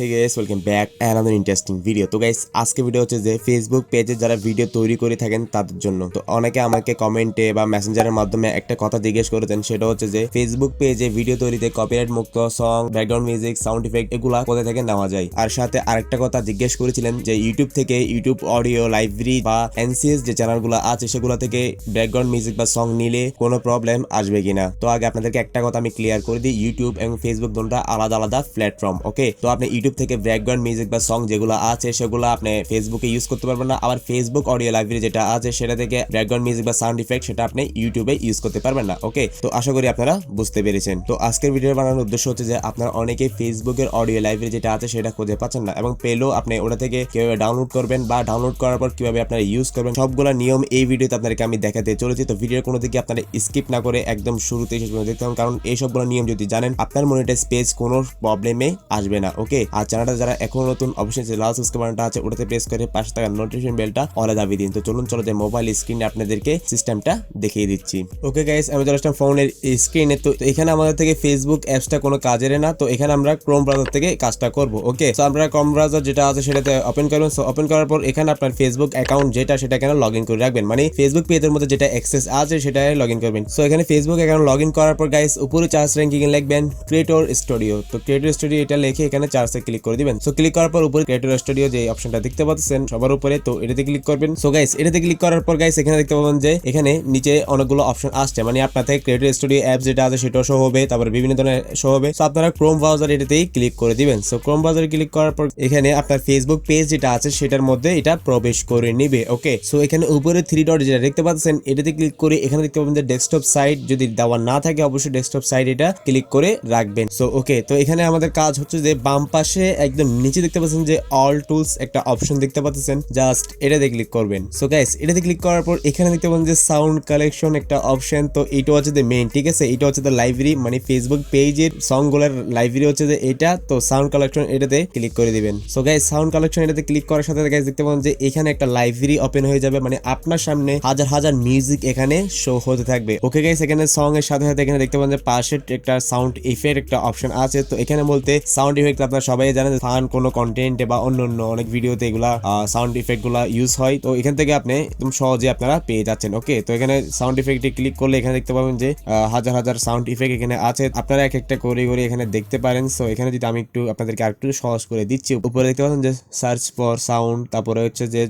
Hey guys, welcome back another interesting video. তো guys আজকে video হচ্ছে যে ফেসবুক পেজে যারা ভিডিও তৈরি করে থাকেন তাদের জন্য। তো অনেকে আমাকে কমেন্টে বা মেসেঞ্জারের মাধ্যমে একটা কথা জিজ্ঞেস করেছেন, সেটা হচ্ছে যে ফেসবুক পেজে ভিডিও তৈরিতে কপিরাইট মুক্ত song, background music, sound effect এগুলা কোথা থেকে নেওয়া যায়। আর সাথে আরেকটা কথা জিজ্ঞেস করেছিলেন যে ইউটিউব থেকে, ইউটিউব অডিও লাইব্রেরি বা এনসিএস যে চ্যানেলগুলো আছে সেগুলো থেকে ব্যাকগ্রাউন্ড মিউজিক বা সং নিলে কোনো প্রবলেম আসবে কিনা। তো আগে আপনাদেরকে একটা কথা আমি ক্লিয়ার করে দিই, ইউটিউব এবং ফেসবুক দুটো আলাদা আলাদা প্ল্যাটফর্ম। ওকে, তো আপনি ইউটিউব থেকে ব্যাকগ্রাউন্ড মিউজিক বা সং যেগুলো আছে সেগুলো আপনি ফেসবুকে ইউজ করতে পারবেন না। আবার ফেসবুক অডিও লাইব্রেরি যেটা আছে সেটা থেকে ব্যাকগ্রাউন্ড মিউজিক বা সাউন্ড ইফেক্ট সেটা আপনি ইউটিউবে ইউজ করতে পারবেন না। ওকে, তো আশা করি আপনারা বুঝতে পেরেছেন। তো আজকের ভিডিও বানানোর উদ্দেশ্য হচ্ছে যে আপনারা অনেকে ফেসবুকের অডিও লাইব্রেরি যেটা আছে সেটা খুঁজে পাচ্ছেন না, এবং পেলেও আপনি ওটা থেকে কিভাবে ডাউনলোড করবেন বা ডাউনলোড করার পর কিভাবে আপনারা ইউজ করবেন সবগুলো নিয়ম এই ভিডিওতে আপনাদেরকে আমি দেখাতে চলেছি। তো ভিডিওর কোনো দিকে আপনারা স্কিপ না করে একদম শুরুতে শেষ পর্যন্ত দেখতে হবে, কারণ এই সবগুলো নিয়ম যদি জানেন আপনার মনিটাইজ পেজ কোনো প্রবলেমে আসবে না। ওকে, আর চ্যানেলটা যারা এখন নতুন অবশ্যই যে লাল সাবস্ক্রাইব বাটনটা আছে ওটাতে প্রেস করে পাশে থাকা নোটিফিকেশন বেলটা অলে দাবিয়ে দিন। তো চলুন যে মোবাইল স্ক্রিনে আপনাদেরকে সিস্টেমটা দেখিয়ে দিচ্ছি। ওকে গাইস, আমি চলে আসলাম ফোনের স্ক্রিনে। তো এখানে আমাদের থেকে ফেসবুক অ্যাপসটা কোনো কাজের না, তো এখানে আমরা ক্রোম ব্রাউজার থেকে কাজটা করব। ওকে, তো আমরা ক্রোম ব্রাউজার যেটা আছে সেটাতে ওপেন করবেন। সো ওপেন করার পর এখানে আপনার ফেসবুক অ্যাকাউন্ট যেটা সেটা এখানে লগ ইন করে রাখবেন, মানে ফেসবুক পেজের মধ্যে যেটা অ্যাক্সেস আছে সেটা লগ ইন করবেন। সো এখানে ফেসবুক অ্যাকাউন্ট লগ ইন করার পর গাইস উপরে চার্জ র্যাঙ্কিং এ লিখবেন ক্রিয়েটর স্টুডিও। তো ক্রিয়েটর স্টুডিও এটা লিখে এখানে চার্জে ক্লিক করে দিবেন। সো ক্লিক করার পর উপরে ক্রিয়েটর স্টুডিও যে অপশনটা দেখতে পাচ্ছেন সবার উপরে, তো এটাতে ক্লিক করবেন। সো গাইস এটাতে ক্লিক করার পর গাইস এখানে দেখতে পাবেন যে এখানে নিচে অনেকগুলো অপশন আসছে, মানে আপনার থেকে ক্রিয়েটর স্টুডিও অ্যাপ যেটা আছে সেটাও শো হবে, তারপরে বিভিন্ন ধরনের শো হবে। সো আপনারা ক্রোম ব্রাউজার এটাতেই ক্লিক করে দিবেন। সো ক্রোম ব্রাউজারে ক্লিক করার পর এখানে আপনার ফেসবুক পেজ যেটা আছে সেটার মধ্যে এটা প্রবেশ করে নিবে। ওকে, সো এখানে উপরে 3 ডট যেটা দেখতে পাচ্ছেন এটাতে ক্লিক করে এখানে দেখতে পাবেন যে ডেস্কটপ সাইট, যদি দেওয়া না থাকে অবশ্যই ডেস্কটপ সাইট এটা ক্লিক করে রাখবেন। সো ওকে, তো এখানে আমাদের কাজ হচ্ছে যে বাম পাশে একদম নিচে দেখতে পাচ্ছেন যে অল টুলস একটা অপশন দেখতে পাচ্ছেন, জাস্ট এটাতে ক্লিক করবেন। সো গাইস এটাতে ক্লিক করার পর এখানে দেখতে পাবেন যে সাউন্ড কালেকশন একটা অপশন, তো এটা হচ্ছে যে মেইন, ঠিক আছে, এটা হচ্ছে যে লাইব্রেরি, মানে ফেসবুক পেজের সংগুলোর লাইব্রেরি হচ্ছে যে এটা। তো সাউন্ড কালেকশন এটাতে ক্লিক করে দিবেন। সো গাইস সাউন্ড কালেকশন এটাতে ক্লিক করার সাথে গাইস দেখতে পাবেন যে এখানে একটা লাইব্রেরি ওপেন হয়ে যাবে, মানে আপনার সামনে হাজার হাজার মিউজিক এখানে শো হতে থাকবে। ওকে গাইস, এখানে সং এর সাথে সাথে এখানে দেখতে পাবেন যে পাশে একটা সাউন্ড ইফেক্ট একটা অপশন আছে। তো এখানে বলতে সাউন্ড ইফেক্ট আপনারা সবাই জানেন ফান কোনো কন্টেন্টে বা অন্য অনেক ভিডিওতে এগুলা সাউন্ড ইফেক্ট গুলা ইউজ হয়। তো এখান থেকে আপনি একদম সহজে আপনারা পেয়ে যাচ্ছেন। ওকে, তো এখানে সাউন্ড ইফেক্টে ক্লিক করলে এখানে দেখতে পাবেন যে হাজার হাজার সাউন্ড ইফেক্ট এখানে আছে, আপনারা এক একটা করে করে এখানে দেখতে পারেন। সো এখানে যদি আমি একটু আপনাদেরকে আরেকটু সহজ করে দিচ্ছি, উপরে দেখতে পাচ্ছেন যে সার্চ ফর সাউন্ড, তারপরে হচ্ছে যে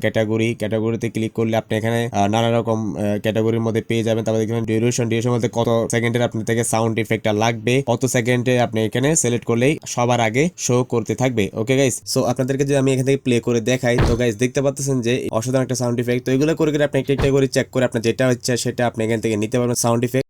ক্যাটাগরিতে ক্লিক করলে আপনি এখানে নানা রকম ক্যাটাগরির মধ্যে পেয়ে যাবেন। তারপরে দেখবেন ডিউরেশন বলতে কত সেকেন্ডের আপনার থেকে সাউন্ড ইফেক্টটা লাগবে, কত সেকেন্ডে আপনি এখানে সিলেক্ট করলেই সবার আগে শো করতে থাকবে। ওকে গাইস, সো আপনাদেরকে যদি আমি এখান থেকে প্লে করে দেখাই, তো গাইস দেখতে পাচ্ছেন যে অসাধারণ একটা সাউন্ড ইফেক্ট। তো এগুলো করে আপনি একটা একটা করে চেক করে আপনার যেটা হচ্ছে সেটা আপনি এখান থেকে নিতে পারবেন সাউন্ড ইফেক্ট।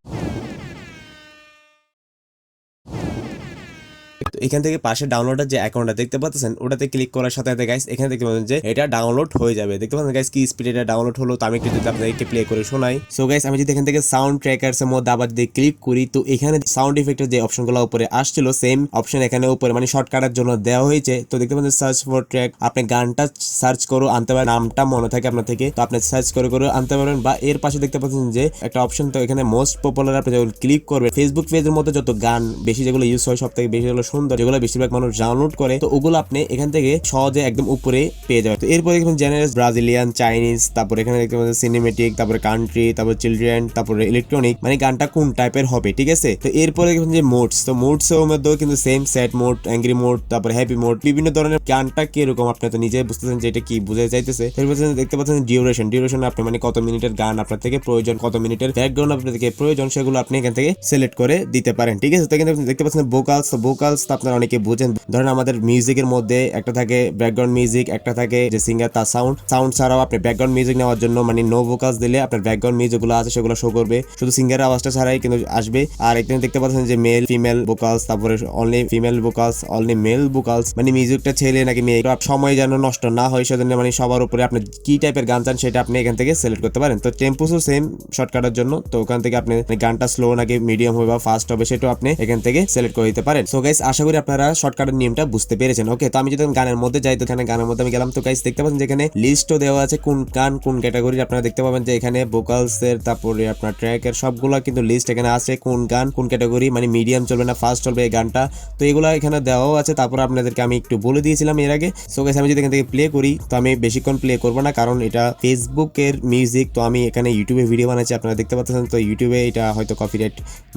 এখান থেকে পাশে ডাউনলোডের যে অ্যাকাউন্টটা দেখতে পাচ্ছেন ওটাতে ক্লিক করার সাথে সাথে গাইস এখানে দেখতে পাচ্ছেন যে এটা ডাউনলোড হয়ে যাবে। দেখতে পাচ্ছেন গাইস কি স্পিডে এটা ডাউনলোড হলো। তো আমি একটু যদি আপনাদেরকে প্লে করে শোনাই। সো গাইস আমি যদি এখান থেকে সাউন্ড ট্র্যাকারস এর মধ্যে আবার যদি ক্লিক করি, তো এখানে সাউন্ড ইফেক্টের যে অপশনগুলো উপরে আসছিল সেম অপশন এখানে উপরে মানে শর্টকাটের জন্য দেওয়া হয়েছে। তো দেখতে পাচ্ছেন সার্চ ফর ট্র্যাক, আপনি গানটা সার্চ করে আনতে পারেন, নামটা মনে থাকে আপনার থেকে, তো আপনি সার্চ করে করে আনতে পারবেন। বা এর পাশে দেখতে পাচ্ছেন যে একটা অপশন, তো এখানে মোস্ট পপুলার আপনি যখন ক্লিক করবেন ফেসবুক পেজের মধ্যে যত গান বেশি যেগুলো ইউজ হয় সব থেকে বেশি যেগুলো সুন্দর, যেগুলো বেশিরভাগ মানুষ ডাউনলোড করে, তো ওগুলো আপনি এখান থেকে সহজে একদম উপরে পেয়ে যাবেন। তো এরপরে দেখবেন জেনারেল, ব্রাজিলিয়ান, চাইনিজ, তারপরে এখানে দেখতে পাচ্ছেন সিনেমেটিক, তারপরে কান্ট্রি, তারপরে চিলড্রেন, তারপরে ইলেকট্রনিক, মানে গানটা কোন টাইপের হবে, ঠিক আছে। তো এরপরে দেখবেন যে মোডস, তো মোডস এর মধ্যেও কিন্তু same sad mode, angry mode, তারপরে হ্যাপি মোড, বিভিন্ন ধরনের গানটা কিরকম আপনি তো নিজে বুঝতেছেন যে এটা কি বুঝাতে চাইতেছে। এরপর দেখতে পাচ্ছেন ডিউরেশন আপনি মানে কত মিনিটের গান আপনার থেকে প্রয়োজন, কত মিনিটের ব্যাকগ্রাউন্ড আপনার থেকে প্রয়োজন, সেগুলো আপনি এখান থেকে সিলেক্ট করে দিতে পারেন, ঠিক আছে। তো এখানে দেখতে পাচ্ছেন ভোকালস, তো ভোকালস তো আপনারা অনেকে বুঝেন, ধরেন আমাদের মিউজিকের মধ্যে একটা থাকে ব্যাকগ্রাউন্ড মিউজিক, একটা থাকে যে সিঙ্গার তার সাউন্ড ছাড়াও আপনি ব্যাকগ্রাউন্ড মিউজিক নেওয়ার জন্য মানে নো ভোকালস দিলে আপনার ব্যাকগ্রাউন্ড মিউজিক গুলো আছে সেগুলো শো করবে, শুধু সিঙ্গারের আওয়াজটা ছাড়াই কিন্তু আসবে। আর এখানে দেখতে পাচ্ছেন যে মেল ফিমেল ভোকালস, তারপরে only female vocals, only mail vocals, মানে মিউজিকটা ছেলে নাকি মেয়ে সময় যেন নষ্ট না হয় সেজন্য মানে সবার উপরে আপনি কি টাইপের গান চান সেটা আপনি এখান থেকে সিলেক্ট করতে পারেন। তো টেম্পোসও সেম শর্টকাটের জন্য, তো ওখান থেকে আপনি গানটা স্লো নাকি মিডিয়াম হবে বা ফাস্ট হবে সেটাও আপনি এখান থেকে সিলেক্ট করে দিতে পারেন। সো গাইস আশা করি করি আপনারা শর্টকাটের নিয়মটা বুঝতে পেরেছেন। ওকে, তো আমি যদি গানের মধ্যে যাই তো এখানে গানের মধ্যে আমি গেলাম। তো গাইস দেখতে পাচ্ছেন যে এখানে লিস্টও দেওয়া আছে কোন গান কোন ক্যাটাগরির। আপনারা দেখতে পাবেন যে এখানে ভোকালস এর তারপরে আপনার ট্র্যাকের সবগুলো কিন্তু লিস্ট এখানে আছে, কোন গান কোন ক্যাটাগরি, মানে মিডিয়াম চলবে না ফাস্ট চলবে এই গানটা, তো এগুলো এখানে দেওয়াও আছে। তারপর আপনাদেরকে আমি একটু বলে দিয়েছিলাম এর আগে। সো গাইস আমি যদি এখান থেকে প্লে করি তো আমি বেশিক্ষণ প্লে করব না, কারণ এটা ফেসবুকের মিউজিক, তো আমি এখানে ইউটিউবে ভিডিও বানাচ্ছি আপনারা দেখতে পাচ্ছেন, তো ইউটিউবে এটা হয়তো কপিরাইট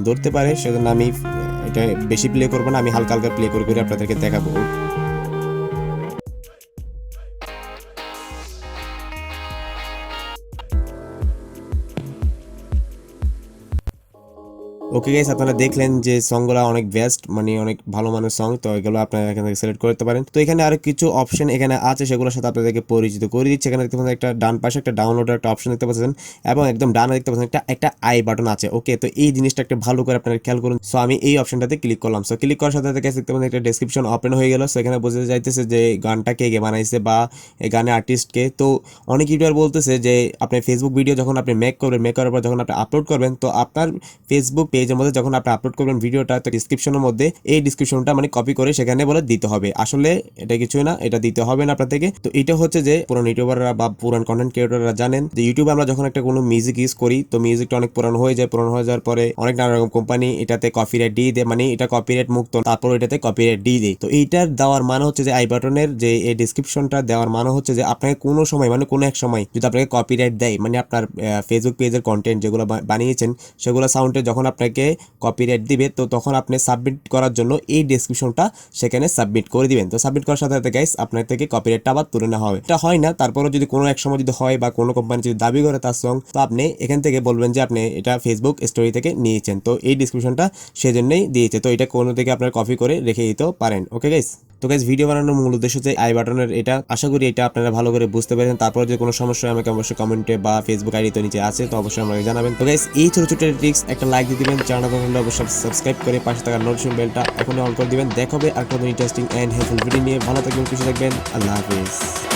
ধরতে পারে, সেজন্য আমি এটা বেশি প্লে করবো না, আমি হালকা হালকা প্লে করে করে আপনাদেরকে দেখাবো। ওকে গাইস, আপনারা দেখলেন যে সংগুলো অনেক বেস্ট, মানে অনেক ভালো মানের সং, তো এগুলো আপনারা এখান থেকে সিলেক্ট করতে পারেন। তো এখানে আরো কিছু অপশন এখানে আছে, সেগুলোর সাথে আপনাদেরকে পরিচিত করে দিচ্ছি। এখানে দেখতে পাচ্ছেন একটা ডান পাশে একটা ডাউনলোডের একটা অপশন দেখতে পাচ্ছেন, এবং একদম ডানে দেখতে পাচ্ছেন একটা আই বাটন আছে। ওকে, তো এই জিনিসটা একটা ভালো করে আপনারা খেয়াল করুন। সো আমি এই অপশনটাতে ক্লিক করলাম। সো ক্লিক করার সাথে সাথে দেখতে পাচ্ছেন একটা ডেসক্রিপশন ওপেন হয়ে গেল। সো এখানে বোঝা যাইতেছে যে গানটা কে বানাইছে বা এই গানের আর্টিস্টকে। তো অনেক ইউটিউবার বলতেছে যে আপনি ফেসবুক ভিডিও যখন আপনি মেক করবেন, মেক করার পর যখন আপনি আপলোড করবেন, তো আপনার ফেসবুক পেজের মধ্যে যখন আপনি আপলোড করবেন ভিডিওটা, তো ডিসক্রিপশনের মধ্যে এই ডিসক্রিপশনটা মানে কপি করে সেখানে বলে দিতে হবে। আসলে এটা কিছুই না, এটা দিতে হবে না আপনার থেকে। তো এটা হচ্ছে যে পুরান ইউটিউবাররা বা পুরান কন্টেন্ট ক্রিয়েটররা জানেন যে ইউটিউবে আমরা যখন একটা কোনো মিউজিক ইউজ করি, তো মিউজিকটা অনেক পুরানো হয়ে যায়, পুরানো হয়ে যাওয়ার পরে অনেক নানা রকম কোম্পানি এটাতে কপিরাইট দিয়ে দেয়, মানে এটা কপিরাইট মুক্ত, তারপর এটাতে কপিরাইট দিয়ে দেয়। তো এইটার দেওয়ার মানে হচ্ছে যে আই বাটনের যে এই ডিসক্রিপশনটা দেওয়ার মানে হচ্ছে যে আপনাকে কোনো সময় মানে কোনো এক সময় যদি আপনাকে কপিরাইট দেয়, মানে আপনার ফেসবুক পেজের কন্টেন্ট যেগুলো বানিয়েছেন সেগুলো সাউন্ডে যখন আপনাকে কপিরাইট দিবে, তো তখন আপনি সাবমিট করার জন্য এই ডেসক্রিপশনটা সেখানে সাবমিট করে দিবেন। তো সাবমিট করার সাথে সাথে গাইস আপনার থেকে কপিরাইটটা আবার তুলে নেওয়া হবে। এটা হয় না, তারপরে যদি কোনো এক সময় যদি হয় বা কোনো কোম্পানি যদি দাবি করে তার সং, তো আপনি এখান থেকে বলবেন যে আপনি এটা ফেসবুক স্টোরি থেকে নিয়েছেন, তো এই ডিসক্রিপশনটা সেজন্যই দিয়েছে, তো এটা কোনো থেকে আপনার কপি করে রেখে দিতে পারেন। ওকে গাইস, তো গাইস ভিডিও বানানোর মূল উদ্দেশ্য হচ্ছে আই বাটনের এটা, আশা করি এটা আপনারা ভালো করে বুঝতে পেরেছেন। তারপর যদি কোনো সমস্যা হয় আমাকে অবশ্যই কমেন্টে বা ফেসবুক আইডি তো নিচে আছে, তো অবশ্যই আমাকে জানাবেন। তো গাইস এই ছোট ছোট ট্রিক্স একটা লাইক দিয়ে দিবেন, চ্যানেলটা হলে অবশ্যই সাবস্ক্রাইব করে পাশে থাকা নোটিফিকেশন বেলটা এখনই অন করে দিবেন। দেখা হবে আর কোনো ইন্টারেস্টিং এন্ড হেল্পফুল ভিডিও নিয়ে। ভালো থাকবেন, খুশি থাকবেন, আল্লাহ হাফেজ।